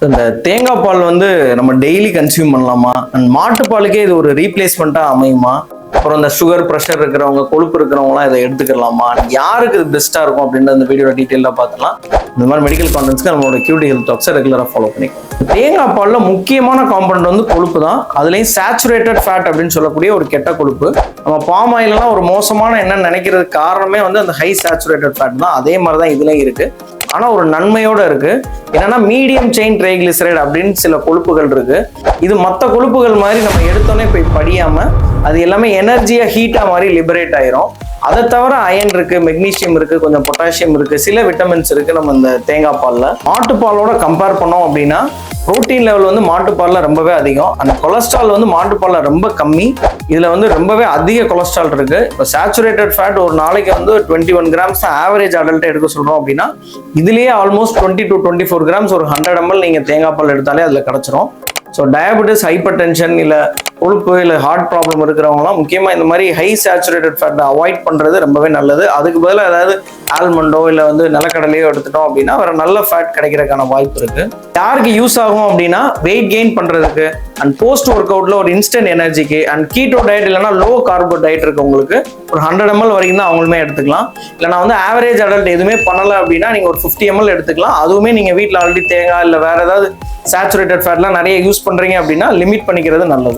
இந்த தேங்காய் பால் வந்து நம்ம டெய்லி கன்சியூம் பண்ணலாமா? அண்ட் மாட்டுப்பாலுக்கே இது ஒரு ரீப்ளேஸ்மெண்ட்டா அமையுமா? அப்புறம் இந்த சுகர் ப்ரெஷர் இருக்கிறவங்க, கொழுப்பு இருக்கிறவங்களாம் இதை எடுத்துக்கலாமா? யாருக்கு இது பெஸ்ட்டாக இருக்கும் அப்படின்ற இந்த வீடியோட டீட்டெயிலாக பார்த்துக்கலாம். இந்த மாதிரி மெடிக்கல் கான்டென்ட்ஸ்க்கு நம்மளோட கியூடி ஹெல்த் டாக்ஸை ரெகுலராக ஃபாலோ பண்ணிக்கலாம். தேங்காய் பாலில் முக்கியமான காம்பனண்ட் வந்து கொழுப்பு தான். அதுலேயும் சேச்சுரேட்டட் ஃபேட் அப்படின்னு சொல்லக்கூடிய ஒரு கெட்ட கொழுப்பு. நம்ம பாம் ஆயிலெலாம் ஒரு மோசமான என்னன்னு நினைக்கிறதுக்கு காரணமே வந்து அந்த ஹை சேச்சுரேட்டட் ஃபேட் தான். அதே மாதிரி தான் இதுலேயும் இருக்குது. ஆனால் ஒரு நன்மையோட இருக்கு. என்னன்னா மீடியம் செயின் ட்ரைகிளிசரைடு அப்படின்னு சில கொழுப்புகள் இருக்கு. இது மற்ற கொழுப்புகள் மாதிரி நம்ம எடுத்தோன்னே போய் படியாம அது எல்லாமே எனர்ஜியா ஹீட்டா மாதிரி லிபரேட் ஆயிரும். அதை தவிர அயன் இருக்கு, மெக்னீசியம் இருக்கு, கொஞ்சம் பொட்டாசியம் இருக்கு, சில விட்டமின்ஸ் இருக்கு நம்ம இந்த தேங்காய் பால்ல. மாட்டுப்பாலோட கம்பேர் பண்ணோம் அப்படின்னா புரோட்டீன் லெவல் வந்து மாட்டுப்பாலில் ரொம்பவே அதிகம். அந்த கொலஸ்ட்ரால் வந்து மாட்டுப்பாலில் ரொம்ப கம்மி. இதில் வந்து ரொம்பவே அதிக கொலஸ்ட்ரால் இருக்கு. இப்போ சேச்சுரேட்டட் ஃபேட் ஒரு நாளைக்கு வந்து 21 கிராம்ஸ் தான் ஆவரேஜ் அடல்ட்டை எடுக்க சொல்கிறோம் அப்படின்னா இதுலேயே ஆல்மோஸ்ட் 20 to 24 கிராம்ஸ் ஒரு 100 ml நீங்கள் தேங்காய் பால் எடுத்தாலே அதில் கிடச்சிரும். ஸோ டயபெட்டிஸ், ஹைப்பர் டென்ஷன், இல்லை கொழுப்பு, இல்லை ஹார்ட் ப்ராப்ளம் இருக்கிறவங்களாம் முக்கியமாக இந்த மாதிரி ஹை சேச்சுரேட்டட் ஃபேட்டை அவாய்ட் பண்ணுறது ரொம்பவே நல்லது. அதுக்கு பதிலாக ஏதாவது ஆல்மண்டோ இல்லை வந்து நிலக்கடலையோ எடுத்துட்டோம் அப்படின்னா வேற நல்ல ஃபேட் கிடைக்கிறதுக்கான வாய்ப்பு இருக்கு. யாருக்கு யூஸ் ஆகும் அப்படின்னா வெயிட் கெயின் பண்ணுறதுக்கு அண்ட் போஸ்ட் ஒர்க் அவுட்ல ஒரு இன்ஸ்டன்ட் எனர்ஜிக்கு அண்ட் கீட்டோ டயட் இல்லைனா லோ கார்போ டயட் இருக்கவங்களுக்கு ஒரு 100 ml வரைக்கும் தான் அவங்களுமே எடுத்துக்கலாம். இல்லைனா வந்து ஆவரேஜ் அடல்ட் எதுவுமே பண்ணலை அப்படின்னா நீங்கள் ஒரு 50 ml எடுத்துக்கலாம். அதுவுமே நீங்கள் வீட்டில் ஆல்ரெடி தேங்காய் இல்லை வேற ஏதாவது சேச்சுரேட்டட் ஃபேட்லாம் நிறைய யூஸ் பண்ணுறீங்க அப்படின்னா லிமிட் பண்ணிக்கிறது நல்லது.